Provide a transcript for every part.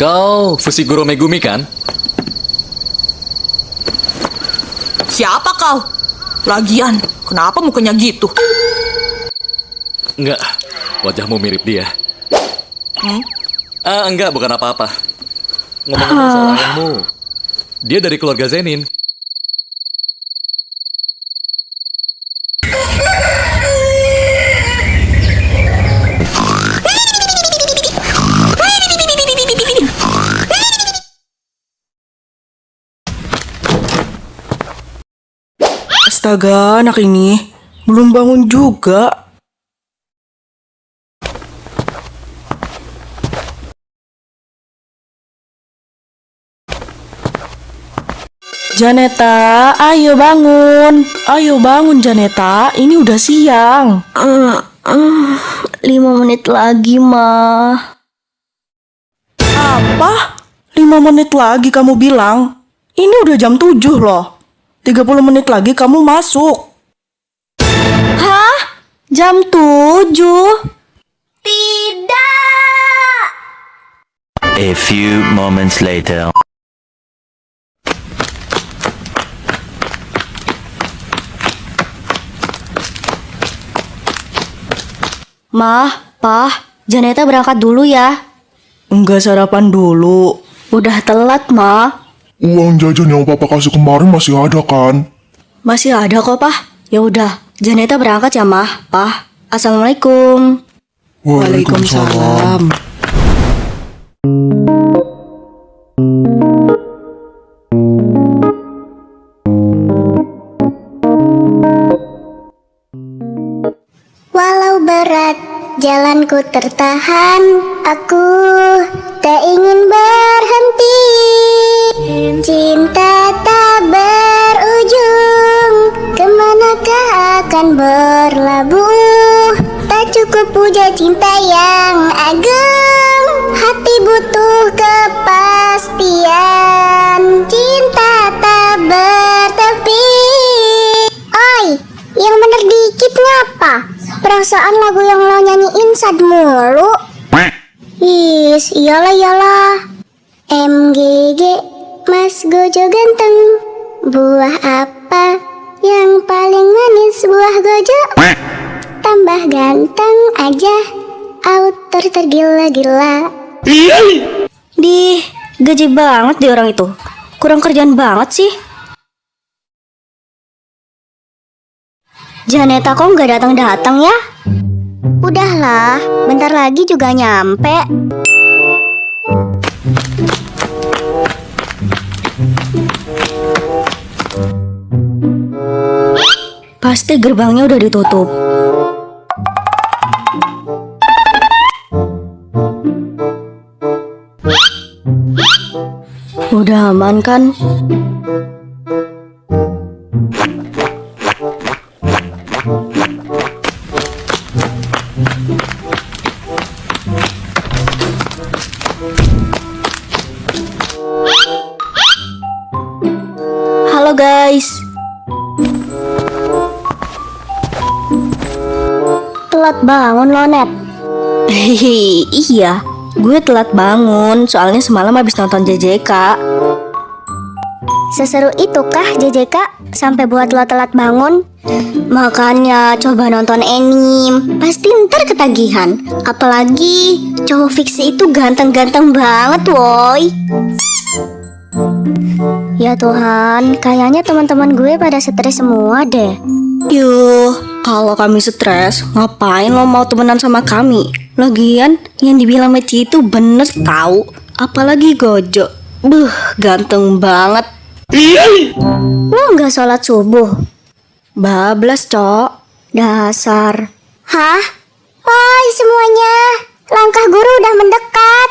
Kau Fushiguro Megumi kan? Siapa kau? Lagian, kenapa mukanya gitu? Enggak, wajahmu mirip dia. Enggak, bukan apa-apa. Ngomong-ngomong soal ayahmu, dia dari keluarga Zenin. Astaga, anak ini belum bangun juga. Janeta, ayo bangun. Ayo bangun Janeta, ini udah siang. 5 menit lagi, Ma. Apa? 5 menit lagi kamu bilang? Ini udah jam 7 loh. 30 menit lagi kamu masuk. Hah? Jam 7? Tidak! A few moments later. Ma, Pa, Janeta berangkat dulu ya. Enggak sarapan dulu. Udah telat, Ma. Uang jajan yang papa kasih kemarin masih ada kan? Masih ada kok, Pa. Ya udah, Janeta berangkat ya, Ma. Pa, Assalamualaikum. Waalaikumsalam. Walau berat jalanku tertahan, aku tak ingin berhenti. Cinta tak berujung, kemanakah akan berlabuh? Tak cukup puja cinta yang agung, hati butuh kepastian. Cinta tak bertepi. Oi, yang bener dikit ngapa? Perasaan lagu yang lo nyanyiin sad mulu. Is, iyalah. MGG, Mas Gojo ganteng. Buah apa yang paling manis? Buah Gojo. Tambah ganteng aja, autor tergila-gila. Dih, gaji banget deh orang itu. Kurang kerjaan banget sih. Janeta kok nggak datang-datang ya? Udahlah, bentar lagi juga nyampe. Pasti gerbangnya udah ditutup. Udah aman kan? Halo guys. Telat bangun lo, Net. Hehehe, iya, gue telat bangun soalnya semalam habis nonton JJK. Seseru itukah JJK sampai buat lo telat bangun? Makanya coba nonton anime, pasti ntar ketagihan. Apalagi cowok fiksi itu ganteng-ganteng banget woi. Ya Tuhan, kayaknya teman-teman gue pada stres semua deh. Yuh, kalau kami stres, ngapain lo mau temenan sama kami? Lagian yang dibilang Meci itu bener tahu. Apalagi Gojo, ganteng banget. Lo nggak sholat subuh? Bablas, Cok. Dasar. Hah? Oi semuanya, langkah guru udah mendekat.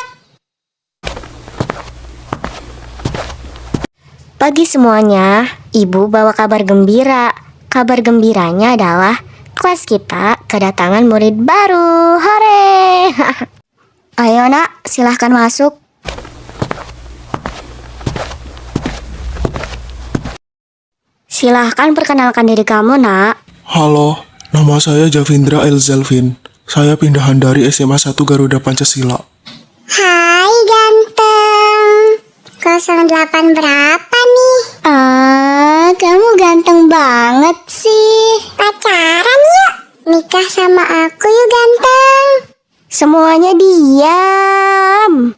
Pagi semuanya, ibu bawa kabar gembira. Kabar gembiranya adalah kelas kita kedatangan murid baru. Hore! Ayo nak, silahkan masuk. Silahkan perkenalkan diri kamu nak. Halo, Nama saya Javindra El Zelvin. Saya pindahan dari SMA 1 Garuda Pancasila. Hai ganteng. 08 berapa nih? Kamu ganteng banget sih. Pacaran yuk. Nikah sama aku yuk ganteng. Semuanya diam.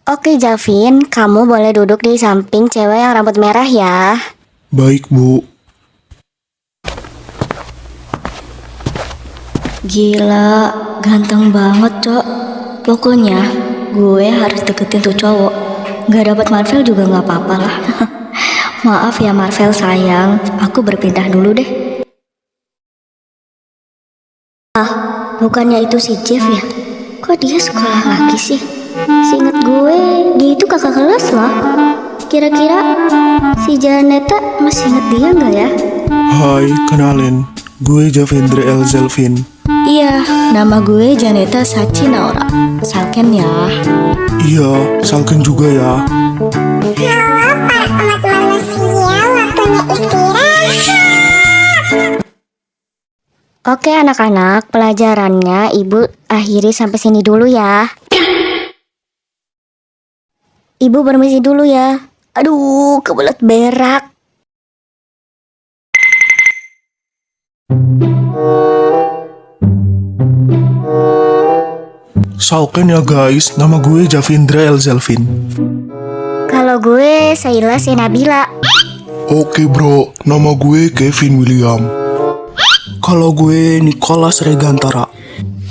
Oke Javin, kamu boleh duduk di samping cewek yang rambut merah ya. Baik, Bu. Gila, ganteng banget, Cok. Pokoknya gue harus deketin tuh cowok. Gak dapat Marvel juga gak apa-apa lah. Maaf ya Marvel sayang, aku berpindah dulu deh. Bukannya itu si Jeff ya? Kok dia sekolah lagi sih? Seingat gue, dia itu kakak kelas loh. Kira-kira si Janeta masih ingat dia nggak ya? Hai, kenalin. Gue Javindra El Zelvin. Iya, nama gue Janeta Sachi Naura. Salken ya. Iya, Salken juga ya. Halo para umat manusia, waktunya istirahat. Oke anak-anak, pelajarannya Ibu akhiri sampai sini dulu ya. Ibu permisi dulu ya. Aduh, kebelet berak. Salken ya guys, nama gue Javindra El Zelvin. Kalau gue Saila Senabila. Oke bro, nama gue Kevin William. Kalau gue Nicholas Regantara.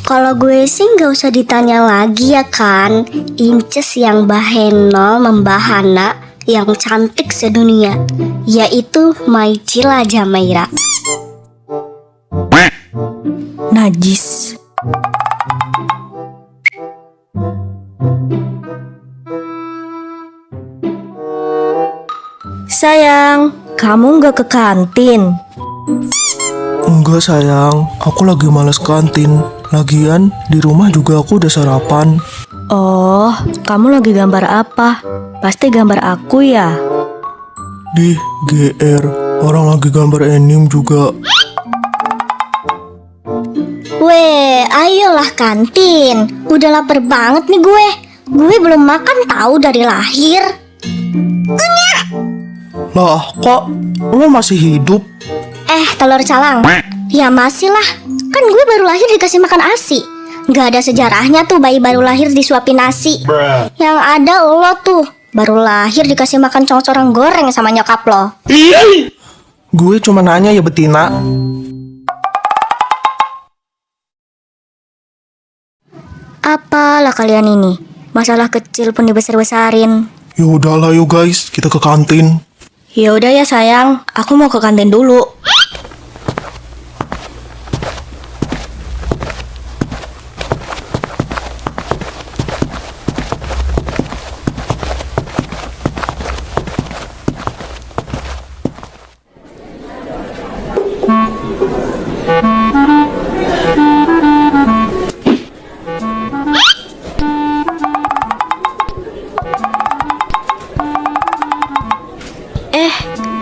Kalau gue sih nggak usah ditanya lagi ya kan. Inces yang baheno membahana yang cantik sedunia, yaitu Maicila Jamaira. Najis. Sayang, kamu nggak ke kantin? Enggak sayang, aku lagi males kantin. Lagian di rumah juga aku udah sarapan. Oh, kamu lagi gambar apa? Pasti gambar aku ya? Di GR, orang lagi gambar anime juga. Weh, ayolah kantin. Udah lapar banget nih gue. Gue belum makan tahu dari lahir. Lah, kok lo masih hidup? Telur calang. Ya masih lah. Kan gue baru lahir dikasih makan ASI. Gak ada sejarahnya tuh bayi baru lahir disuapin nasi. Yang ada lo tuh baru lahir dikasih makan congcorang goreng sama nyokap lo. Gue cuma nanya ya betina. Apalah kalian ini? Masalah kecil pun dibesar-besarin. Ya udahlah yuk guys, kita ke kantin. Ya udah ya sayang, aku mau ke kantin dulu.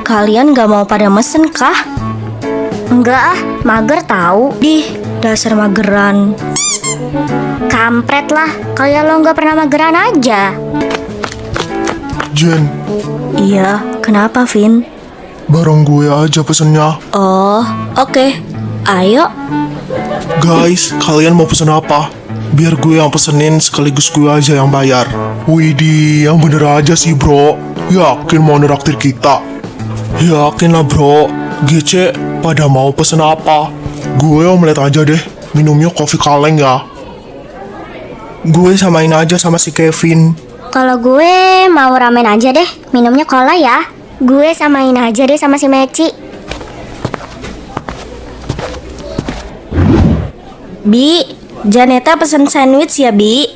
Kalian gak mau pada mesen kah? Enggak ah, mager tahu. Dih, dasar mageran. Kampret lah, kayak lo nggak pernah mageran aja. Jen, Iya, kenapa Vin? bareng gue aja pesennya. Oh, oke. Ayo. Guys, kalian mau pesen apa? Biar gue yang pesenin sekaligus gue aja yang bayar. Widih, yang bener aja sih bro. Yakin mau neraktir kita? Yakin lah bro. GC, pada mau pesen apa? Gue omelet aja deh. Minumnya kopi kaleng ya. Gue samain aja sama si Kevin. Kalau gue mau ramen aja deh, minumnya cola ya. Gue samain aja deh sama si Meci. Bi, Janeta pesen sandwich ya Bi.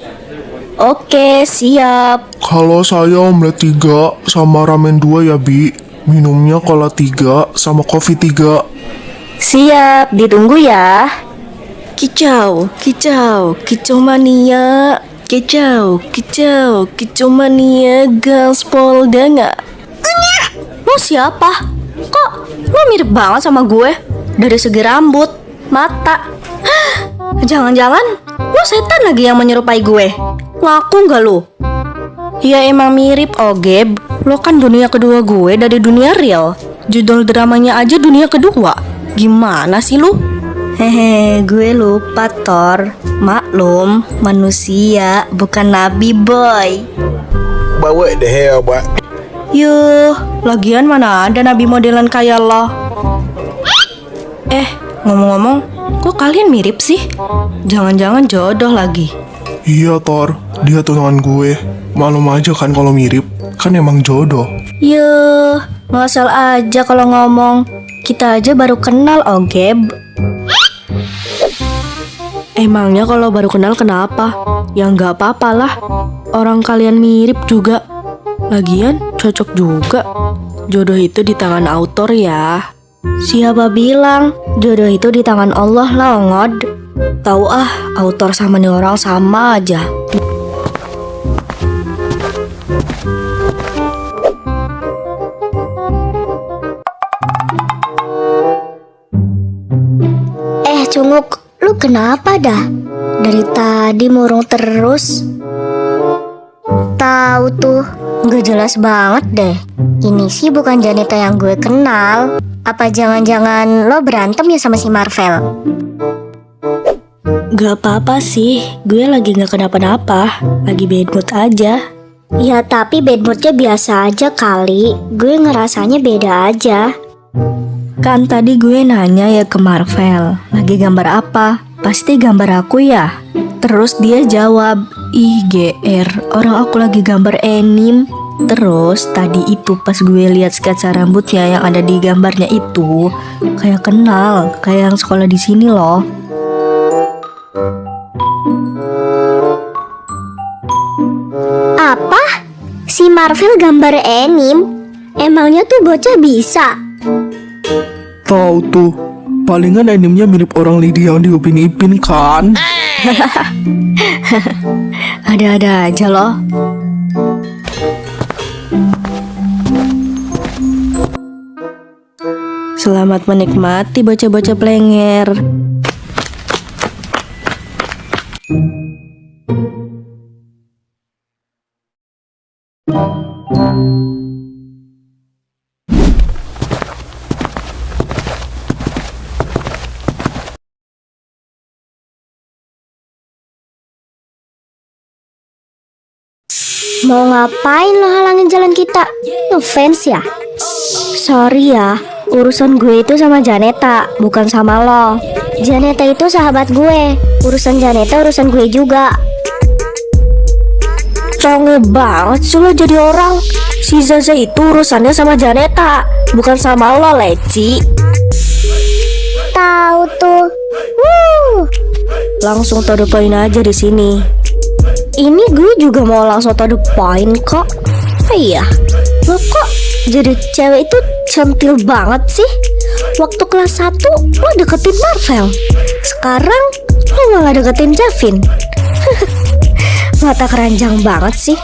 Oke, siap. Kalau saya omelet 3 sama ramen 2 ya Bi. Minumnya cola 3 sama kopi 3. Siap, ditunggu ya. Kicau, kicau, kicau mania. Kicau, kicau, kicau mania gaspol danga. Lo siapa? Kok lo mirip banget sama gue? dari segi rambut, mata. Jangan-jangan lo setan lagi yang menyerupai gue. Ngaku nggak lo? Ya emang mirip, Ogeb. Lo kan dunia kedua gue dari dunia real. Judul dramanya aja dunia kedua. Gimana sih lu? Hehe, gue lupa Thor. Maklum, manusia bukan nabi boy. But what the hell, boy? Yuh, lagian mana ada nabi modelan kayak lo? Ngomong-ngomong, kok kalian mirip sih? Jangan-jangan jodoh lagi. Iya Thor, dia tunangan gue. Maklum aja kan kalau mirip, kan emang jodoh. Yuh, ngasal aja kalau ngomong. Kita aja baru kenal, Ogeb. Emangnya kalau baru kenal kenapa? Ya nggak apa-apa lah. Orang kalian mirip juga. Lagian cocok juga. Jodoh itu di tangan autor ya. Siapa bilang jodoh itu di tangan Allah lah, Ngod? Tahu ah, autor sama nih orang sama aja. Cunguk, lu kenapa dah? Dari tadi murung terus. Tahu tuh, nggak jelas banget deh. Ini sih bukan Janeta yang gue kenal. Apa jangan-jangan lo berantem ya sama si Marvel? Gak apa-apa sih, gue lagi gak kenapa-napa. Lagi bad mood aja. Ya tapi bad moodnya biasa aja kali. Gue ngerasanya beda aja. Kan tadi gue nanya ya ke Marvel, lagi gambar apa? Pasti gambar aku ya? Terus dia jawab, ih GR, orang aku lagi gambar anime. Terus tadi itu pas gue lihat sketsa rambutnya yang ada di gambarnya itu, kayak kenal, kayak yang sekolah di sini loh. Apa? Si Marvel gambar anime? Emangnya tuh bocah bisa? Tahu tuh, palingan animenya mirip orang Lydia yang di Upin Ipin kan? Ada-ada aja loh. Selamat menikmati bocah-bocah plenger. Mau ngapain lo halangin jalan kita? Ngefans ya? Sorry ya, urusan gue itu sama Janeta, bukan sama lo. Janeta itu sahabat gue. Urusan Janeta urusan gue juga. Conge banget sih lo jadi orang. Si Zaza itu urusannya sama Janeta, bukan sama lo, leci. Tahu tuh. Langsung to the point aja di sini. Ini gue juga mau langsung to the point kok. Iya, lo kok jadi cewek itu centil banget sih? Waktu kelas 1 lo deketin Marvel, sekarang lo malah deketin Javin. Mata keranjang banget sih.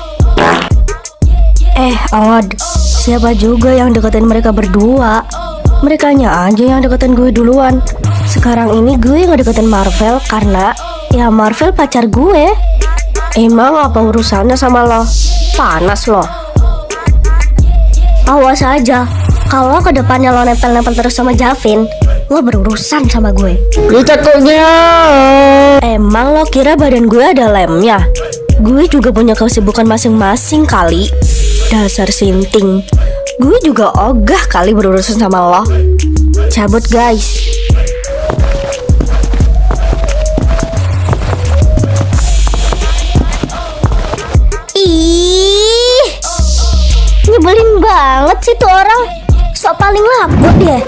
Ongod, siapa juga yang deketin mereka berdua? Merekanya aja yang deketin gue duluan. Sekarang ini gue ngedeketin Marvel karena ya Marvel pacar gue. Emang apa urusannya sama lo? Panas lo. Awas aja, kalau kedepannya lo nempel-nempel terus sama Javin, lo berurusan sama gue. Emang lo kira badan gue ada lemnya? Gue juga punya kesibukan masing-masing kali. Dasar sinting. Gue juga ogah kali berurusan sama lo. Cabut guys. Ih, nyebelin banget sih tuh orang. Sok paling laku dia.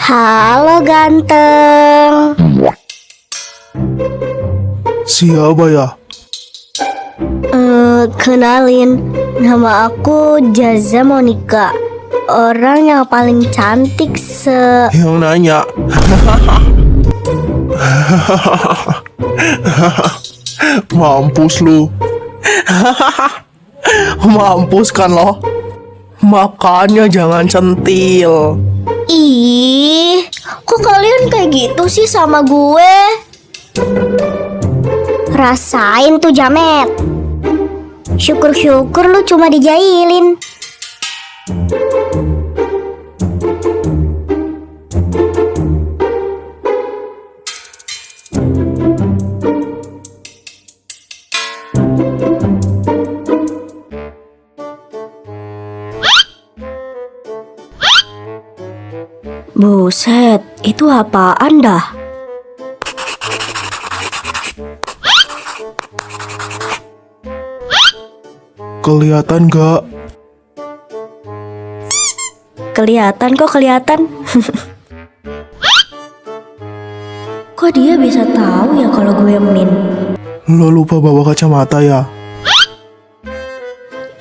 Halo ganteng. Siapa ya? Kenalin, nama aku Jaza Monica. Orang yang paling cantik Yang nanya. Mampus lu. Mampus kan lo. Makanya jangan centil. Ih, kok kalian kayak gitu sih sama gue? Rasain tuh Jamet. Syukur-syukur lu cuma dijailin. Buset, itu apaan dah? Kelihatan gak? Kelihatan kok kelihatan. Kok dia bisa tahu ya kalau gue min? Lo lupa bawa kacamata ya?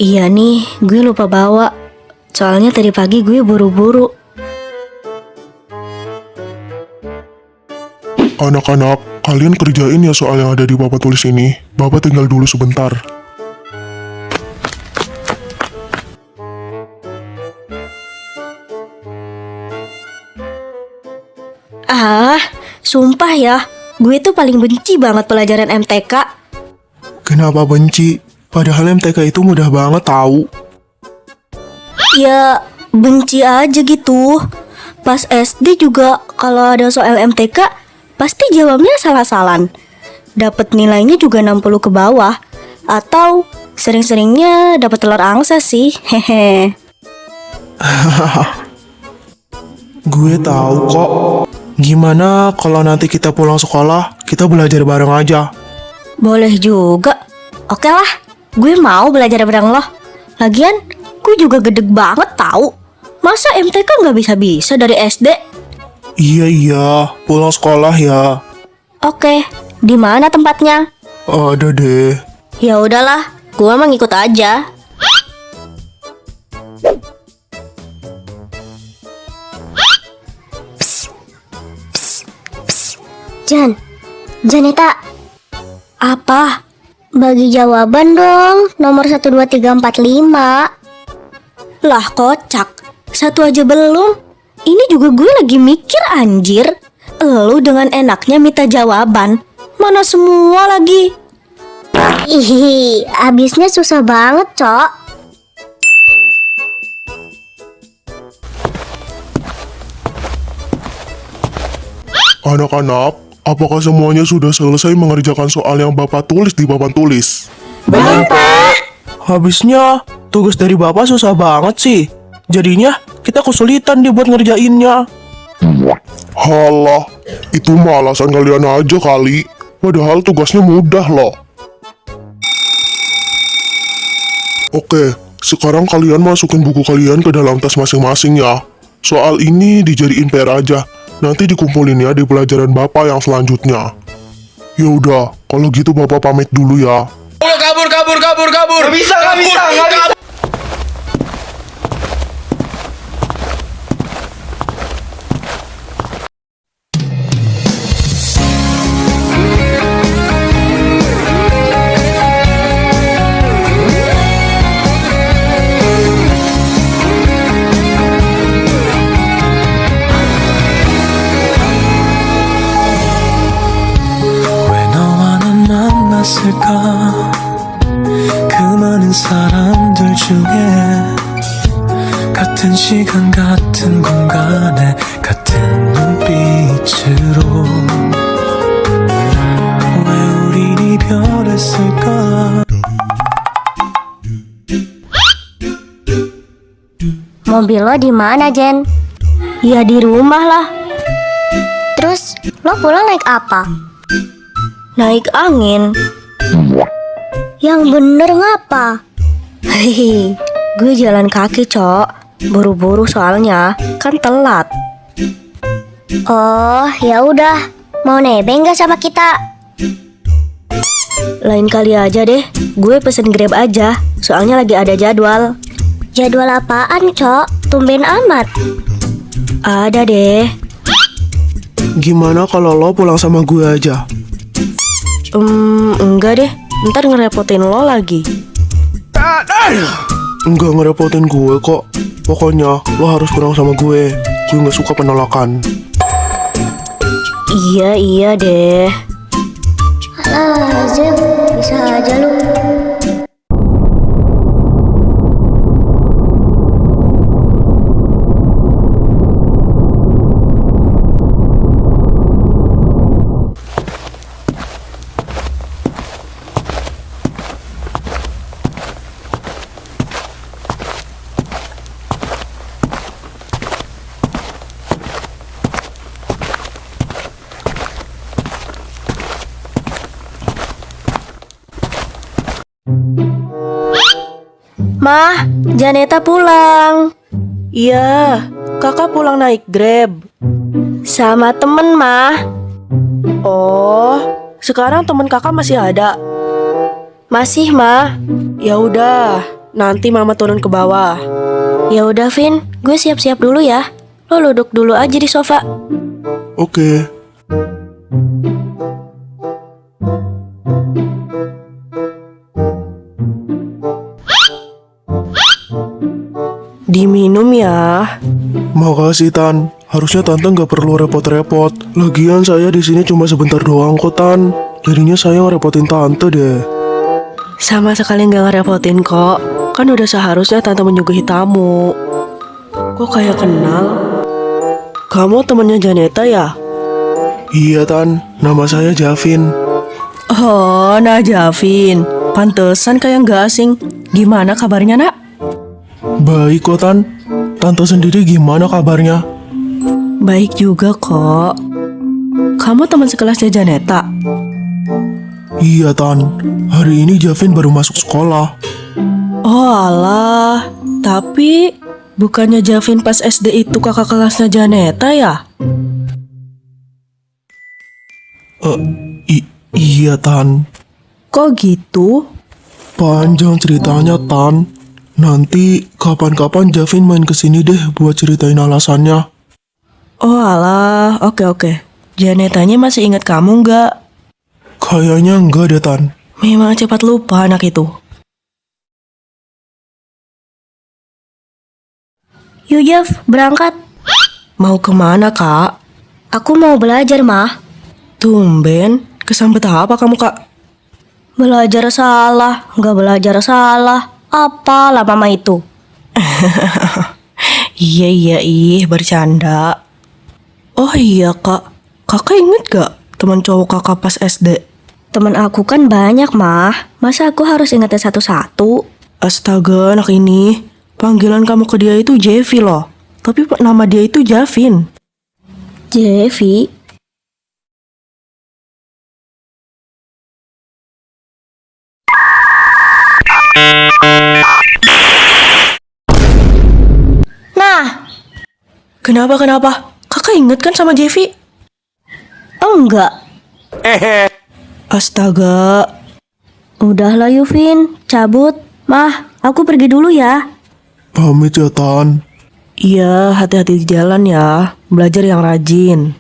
Iya nih, gue lupa bawa. Soalnya tadi pagi gue buru-buru. Anak-anak, kalian kerjain ya soal yang ada di papan tulis ini. Bapak tinggal dulu sebentar. Ah, sumpah ya, gue tuh paling benci banget pelajaran MTK. Kenapa benci? Padahal MTK itu mudah banget tahu. Ya, benci aja gitu. Pas SD juga kalau ada soal MTK, pasti jawabnya salah-salan. Dapat nilainya juga 60 ke bawah. Atau sering-seringnya dapat telur angsa sih. Hehe. Gue tahu kok. Gimana kalau nanti kita pulang sekolah, kita belajar bareng aja? Boleh juga. Oke lah, gue mau belajar bareng lo. Lagian, gue juga gedeg banget tahu. Masa MTK nggak bisa-bisa dari SD? Iya, pulang sekolah ya. Oke, di mana tempatnya? Ada deh. Ya udahlah, gue mah ngikut aja. Janeta, Apa? bagi jawaban dong, nomor 1, 2, 3, 4, 5. Lah kocak, satu aja belum. Ini juga gue lagi mikir anjir. Lu dengan enaknya minta jawaban. Mana semua lagi? Ih, abisnya susah banget, Cok. Anak-anak, apakah semuanya sudah selesai mengerjakan soal yang Bapak tulis di papan tulis? Belum, Pak. Habisnya tugas dari Bapak susah banget sih. Jadinya kita kesulitan dia buat ngerjainnya. Halah, itu mah alasan kalian aja kali. Padahal tugasnya mudah loh. Oke, sekarang kalian masukin buku kalian ke dalam tas masing-masing ya. Soal ini dijadiin PR aja. Nanti dikumpulin ya di pelajaran Bapak yang selanjutnya. Ya udah, kalau gitu Bapak pamit dulu ya. Kabur. Gak bisa. 왜 너와는 만났을까 그 많은 사람들 중에 같은 시간 같은 공간에 같은 눈빛으로 왜 우린 이별했을까. Mobil lo di mana, Jen? Ya di rumah lah. Terus lo pulang naik apa? Naik angin. Yang bener ngapa? Hehehe, gue jalan kaki, Cok. Buru-buru soalnya, kan telat. Oh, ya udah. Mau nebeng gak sama kita? Lain kali aja deh, gue pesen Grab aja. Soalnya lagi ada jadwal. Jadwal apaan, Cok? Tumben amat. Ada deh. Gimana kalau lo pulang sama gue aja? Enggak deh. Ntar ngerepotin lo lagi. Nggak ngerepotin gue kok. Pokoknya lo harus pulang sama gue. Gue nggak suka penolakan. Iya deh. Alah, Zeb, bisa aja lu. Mah, Janeta pulang. Iya, kakak pulang naik Grab. Sama temen, Mah. Oh, sekarang temen kakak masih ada? Masih, Mah. Ya udah, nanti Mama turun ke bawah. Ya udah, Vin, gue siap-siap dulu ya. Lo duduk dulu aja di sofa. Oke. Diminum ya. Makasih Tan. Harusnya Tante nggak perlu repot-repot. Lagian saya di sini cuma sebentar doang kok Tan. Jadinya saya ngerepotin Tante deh. Sama sekali nggak ngerepotin kok. Kan udah seharusnya Tante menyuguhi tamu. Kok kayak kenal? Kamu temennya Janeta ya? Iya Tan, nama saya Javin. Oh, nah Javin. Pantesan kayak nggak asing. Gimana kabarnya, Nak? Baik kok Tan. Tante sendiri gimana kabarnya? Baik juga kok. Kamu teman sekelasnya Janeta? Iya Tan, hari ini Javin baru masuk sekolah. Oh alah. Tapi bukannya Javin pas SD itu kakak kelasnya Janeta ya? Iya Tan. Kok gitu? Panjang ceritanya Tan. Nanti kapan-kapan Javin main kesini deh buat ceritain alasannya. Oh alah, oke. Janetanya masih ingat kamu nggak? Kayaknya enggak deh Tan. Memang cepat lupa anak itu. Yuk Jav, berangkat. Mau kemana, Kak? Aku mau belajar, Mah. Tumben, kesambet apa kamu, Kak? Belajar salah, nggak belajar salah. Apalah mama itu. Iya, bercanda. Oh iya, Kak. Kakak inget gak teman cowok kakak pas SD? Temen aku kan banyak, Mah. Masa aku harus ingatnya satu-satu? Astaga, anak ini. Panggilan kamu ke dia itu Jevi loh. Tapi nama dia itu Javin. Jevi? Nah, Kenapa? Kakak inget kan sama Jevi? enggak. Astaga. Udahlah Yuvin, cabut. Mah, aku pergi dulu ya. Pamit ya Tan. Iya, hati-hati di jalan ya. Belajar yang rajin.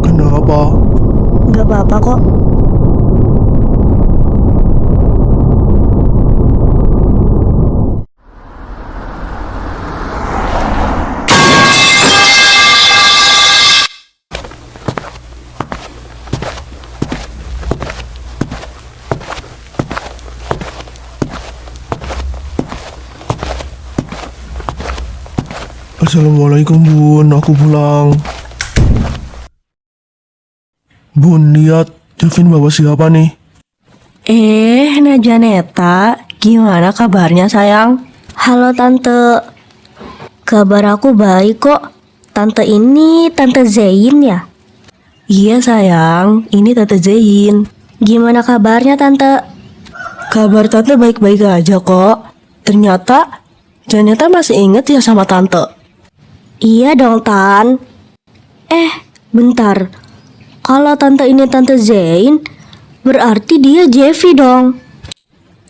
Kenapa? Gak apa-apa kok. Assalamualaikum Bun, aku pulang. Bun, lihat Javin bawa siapa nih? Nah Janeta, gimana kabarnya sayang? Halo Tante. Kabar aku baik kok. Tante ini Tante Zain ya? Iya sayang, ini Tante Zain. Gimana kabarnya Tante? Kabar Tante baik-baik aja kok. Ternyata Janeta masih inget ya sama Tante. Iya dong Tan. Bentar. Kalau Tante ini Tante Zain, berarti dia Jevi dong.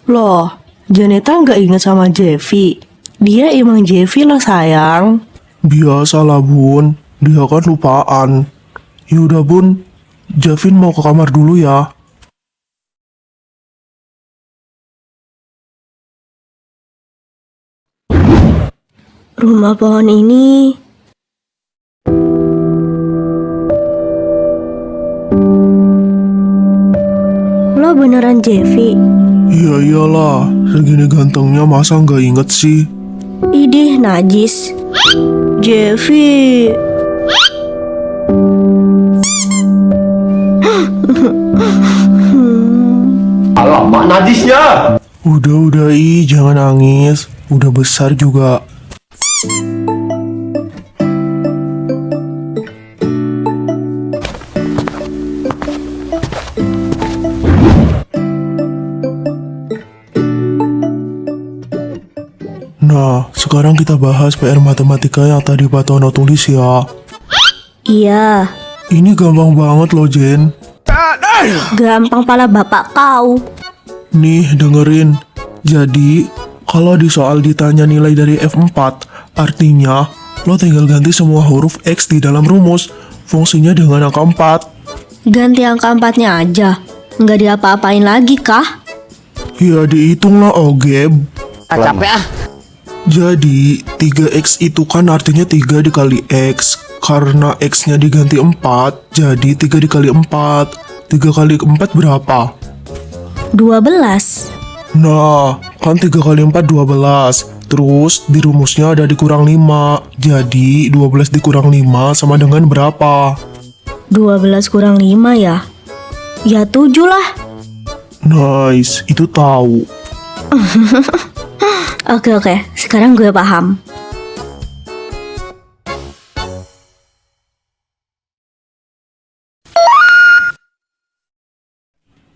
Loh, Janeta nggak inget sama Jeffy. Dia emang Jeffy loh sayang. Biasalah bun, dia kan lupaan. Yaudah bun, Javin mau ke kamar dulu ya. Rumah pohon ini lo beneran Jeffy? Iya iyalah, segini gantengnya masa nggak inget sih? Idih najis. Jeffy. Alamak najisnya. Udah jangan nangis. Udah besar juga. Nah, sekarang kita bahas PR matematika yang tadi Pak Tono tulis ya. Iya, Ini gampang banget loh, Jen. gampang pala bapak kau. Nih, dengerin. Jadi, kalau di soal ditanya nilai dari F4, artinya lo tinggal ganti semua huruf X di dalam rumus. Fungsinya dengan angka 4. Ganti angka 4-nya aja. Nggak diapa-apain lagi kah? Ya dihitung lah, Ogeb. Capek ah. Jadi, 3X itu kan artinya 3 dikali X. Karena X-nya diganti 4, jadi 3 dikali 4. 3 kali 4 berapa? 12. Nah, kan 3 kali 4 12. Terus di rumusnya ada dikurang 5. Jadi 12 dikurang 5 sama dengan berapa? 12 kurang 5 ya? Ya 7 lah. Nice, itu tahu. Oke, sekarang gue paham.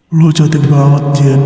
Lo cantik banget, Jen.